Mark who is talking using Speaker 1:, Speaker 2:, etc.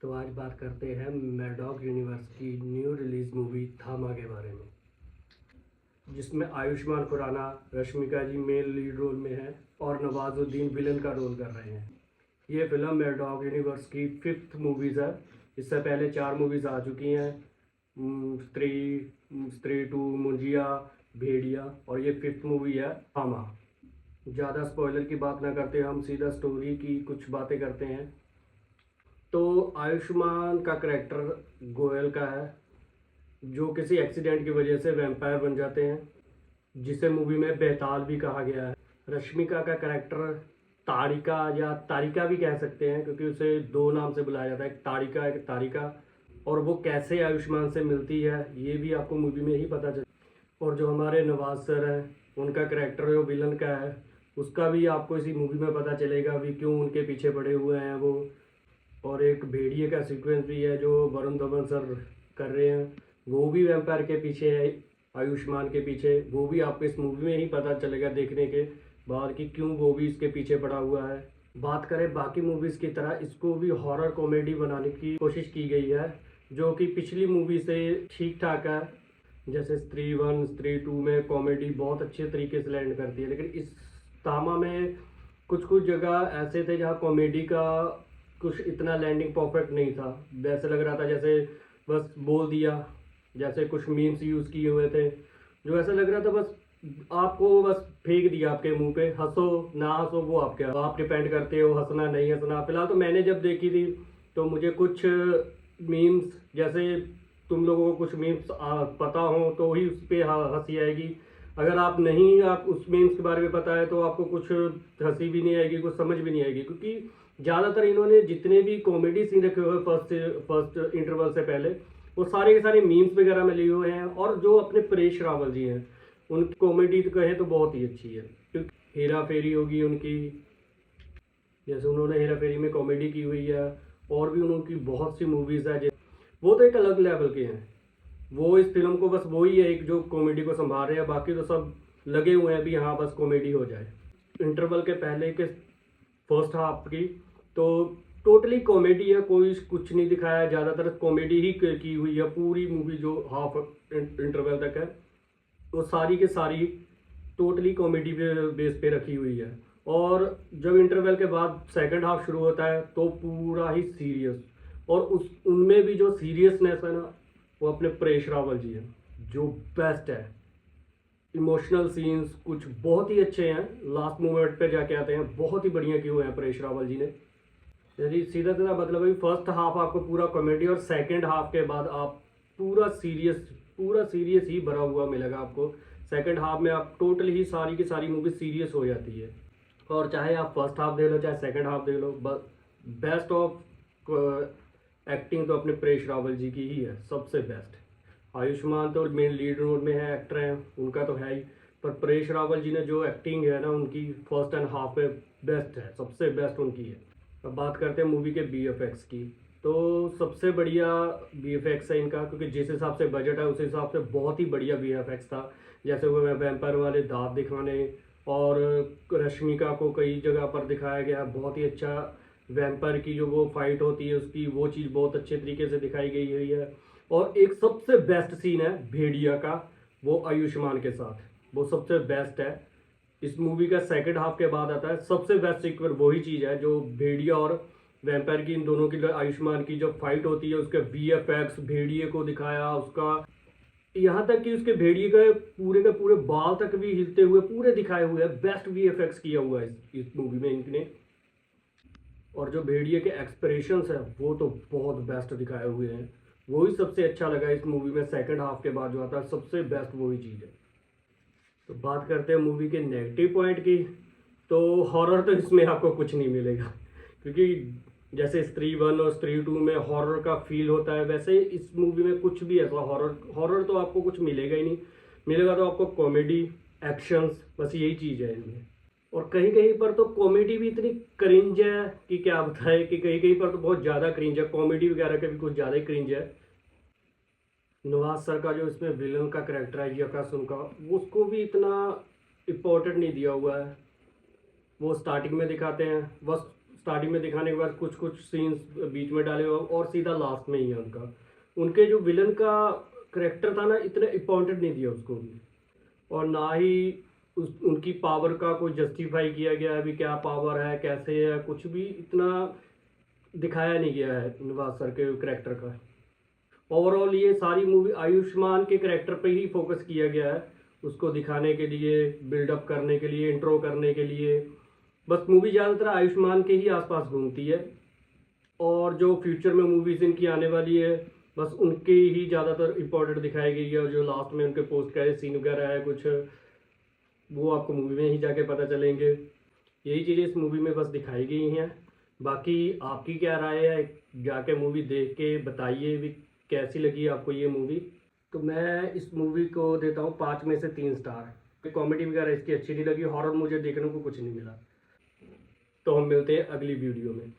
Speaker 1: तो आज बात करते हैं मैडॉग यूनिवर्स की न्यू रिलीज मूवी थामा के बारे में, जिसमें आयुष्मान खुराना, रश्मिका जी मेन लीड रोल में है और नवाजुद्दीन विलन का रोल कर रहे हैं। ये फिल्म मैडॉग यूनिवर्स की 5th मूवीज़ है। इससे पहले 4 मूवीज़ आ चुकी हैं, स्त्री, स्त्री टू, मुंजिया, भेड़िया, और ये 5th मूवी है थामा। ज़्यादा स्पॉइलर की बात ना करते हम सीधा स्टोरी की कुछ बातें करते हैं। तो आयुष्मान का करेक्टर गोयल का है, जो किसी एक्सीडेंट की वजह से वैम्पायर बन जाते हैं, जिसे मूवी में बेताल भी कहा गया है। रश्मिका का करेक्टर तारिका या तारिका भी कह सकते हैं, क्योंकि उसे 2 नाम से बुलाया जाता है, एक तारिका एक तारिका। और वो कैसे आयुष्मान से मिलती है ये भी आपको मूवी में ही पता चल। और जो हमारे नवाज सर हैं, उनका करेक्टर जो विलन का है, उसका भी आपको इसी मूवी में पता चलेगा भी क्यों उनके पीछे पड़े हुए हैं वो। और एक भेड़िए का सीक्वेंस भी है जो वरुण धवन सर कर रहे हैं, वो भी वैम्पायर के पीछे है, आयुष्मान के पीछे। वो भी आपको इस मूवी में ही पता चलेगा देखने के बाद कि क्यों वो भी इसके पीछे पड़ा हुआ है। बात करें बाकी मूवीज़ की तरह, इसको भी हॉरर कॉमेडी बनाने की कोशिश की गई है, जो कि पिछली मूवी से ठीक ठाक है। जैसे स्त्री 1, स्त्री 2 में कॉमेडी बहुत अच्छे तरीके से लैंड करती है, लेकिन इस तामा में कुछ कुछ जगह ऐसे थे जहाँ कॉमेडी का कुछ इतना लैंडिंग परफेक्ट नहीं था। वैसे लग रहा था जैसे बस बोल दिया, जैसे कुछ मीम्स यूज़ किए हुए थे, जो ऐसा लग रहा था बस आपको बस फेंक दिया आपके मुंह पे। हंसो ना हंसो वो आपके आप डिपेंड करते हो, हंसना नहीं हंसना। फिलहाल तो मैंने जब देखी थी तो मुझे कुछ मीम्स, जैसे तुम लोगों को कुछ मीम्स पता हो तो ही उस पर हंसी आएगी। अगर आप नहीं, आप उस मीम्स के बारे में पता है तो आपको कुछ हंसी भी नहीं आएगी, कुछ समझ भी नहीं आएगी, क्योंकि ज़्यादातर इन्होंने जितने भी कॉमेडी सीन रखे हुए फर्स्ट इंटरवल से पहले, वो सारे के सारे मीम्स वगैरह में लिए हुए हैं। और जो अपने परेश रावल जी हैं, उनकी कॉमेडी तो कहे तो बहुत ही अच्छी है, क्योंकि हेरा फेरी होगी उनकी, जैसे उन्होंने हेरा फेरी में कॉमेडी की हुई है। और भी उनकी बहुत सी मूवीज़ है, वो तो एक अलग लेवल के हैं। वो इस फिल्म को बस वही है एक जो कॉमेडी को संभाल रहे हैं, बाकी तो सब लगे हुए हैं भी हाँ बस कॉमेडी हो जाए। इंटरवल के पहले के फर्स्ट हाफ की तो टोटली कॉमेडी है, कोई कुछ नहीं दिखाया, ज़्यादातर कॉमेडी ही की हुई है। पूरी मूवी जो हाफ इंटरवल तक है वो सारी के सारी टोटली कॉमेडी पे बेस पे रखी हुई है। और जब इंटरवल के बाद सेकंड हाफ शुरू होता है तो पूरा ही सीरियस, और उस उनमें भी जो सीरियसनेस है ना, वो अपने परेश रावल जी हैं, जो बेस्ट है। इमोशनल सीन्स कुछ बहुत ही अच्छे हैं, लास्ट मोमेंट पे जाके आते हैं, बहुत ही बढ़िया किए हुए हैं परेश रावल जी ने। यदि सीधा सीधा मतलब है फर्स्ट हाफ आपको पूरा कॉमेडी, और सेकंड हाफ के बाद आप पूरा सीरियस ही भरा हुआ मिलेगा आपको। सेकंड हाफ में आप टोटली ही सारी की सारी मूवी सीरियस हो जाती है। और चाहे आप फर्स्ट हाफ देख लो चाहे सेकंड हाफ देख लो, बस बेस्ट ऑफ एक्टिंग तो अपने परेश रावल जी की ही है, सबसे बेस्ट। आयुष्मान तो मेन लीड रोल में है, एक्टर हैं, उनका तो है ही, पर परेश रावल जी ने जो एक्टिंग है ना उनकी फर्स्ट एंड हाफ में बेस्ट है, सबसे बेस्ट उनकी है। अब बात करते हैं मूवी के BFX की, तो सबसे बढ़िया BFX है इनका, क्योंकि जिस हिसाब से बजट है उस हिसाब से बहुत ही बढ़िया BFX था। जैसे वो वैम्पायर वाले दांत दिखाने, और रश्मिका को कई जगह पर दिखाया गया बहुत ही अच्छा। वैम्पायर की जो वो फाइट होती है उसकी वो चीज़ बहुत अच्छे तरीके से दिखाई गई हुई है। और एक सबसे बेस्ट सीन है भेड़िया का, वो आयुष्मान के साथ, वो सबसे बेस्ट है। इस मूवी का सेकंड हाफ के बाद आता है सबसे बेस्ट सीक्वेंस, वही चीज़ है जो भेड़िया और वैम्पायर की, इन दोनों की आयुष्मान की जो फाइट होती है, उसके VFX, भेड़िए को दिखाया उसका, यहाँ तक कि उसके भेड़िए के पूरे बाल तक भी हिलते हुए पूरे दिखाए हुए हैं। बेस्ट VFX किया हुआ है इस मूवी में इनने। और जो भेड़िए के एक्सप्रेशंस है वो तो बहुत बेस्ट दिखाए हुए हैं, वही सबसे अच्छा लगा इस मूवी में। सेकंड हाफ के बाद जो आता है सबसे बेस्ट वही चीज़ है। तो बात करते हैं मूवी के नेगेटिव पॉइंट की, तो हॉरर तो इसमें आपको कुछ नहीं मिलेगा, क्योंकि जैसे स्त्री 1 और स्त्री 2 में हॉरर का फील होता है, वैसे इस मूवी में कुछ भी ऐसा हॉरर तो आपको कुछ मिलेगा ही नहीं। मिलेगा तो आपको कॉमेडी, एक्शंस, बस यही चीज़ है इनमें। और कहीं कहीं पर तो कॉमेडी भी इतनी क्रिंज है कि क्या बताए, कि कहीं कहीं पर तो बहुत ज़्यादा क्रिंज है, कॉमेडी वगैरह के भी कुछ ज़्यादा ही क्रिंज है। नवाज सर का जो इसमें विलन का करेक्टर है यकास उनका, उसको भी इतना इम्पोर्टेंट नहीं दिया हुआ है। वो स्टार्टिंग में दिखाते हैं, बस स्टार्टिंग में दिखाने के बाद कुछ कुछ सीन्स बीच में डाले और सीधा लास्ट में ही है उनका। उनके जो विलन का करेक्टर था ना, इतना इम्पोर्टेंट नहीं दिया उसको भी, और ना ही उनकी पावर का कोई जस्टिफाई किया गया है, अभी क्या पावर है कैसे है, कुछ भी इतना दिखाया नहीं गया है नवाज सर के करेक्टर का। ओवरऑल ये सारी मूवी आयुष्मान के करेक्टर पे ही फोकस किया गया है, उसको दिखाने के लिए, बिल्डअप करने के लिए, इंट्रो करने के लिए। बस मूवी ज़्यादातर आयुष्मान के ही आसपास घूमती है, और जो फ्यूचर में मूवीज़ इनकी आने वाली है बस उनके ही ज़्यादातर इम्पोर्टेंट दिखाई गई है, और जो लास्ट में उनके पोस्ट का सीन वगैरह है कुछ, वो आपको मूवी में ही जाके पता चलेंगे। यही चीज़ें इस मूवी में बस दिखाई गई हैं। बाकी आपकी क्या राय है, जाके मूवी देख के बताइए भी कैसी लगी आपको ये मूवी। तो मैं इस मूवी को देता हूँ 5 में से 3 स्टार। कॉमेडी वगैरह इसकी अच्छी नहीं लगी, हॉरर मुझे देखने को कुछ नहीं मिला। तो हम मिलते हैं अगली वीडियो में।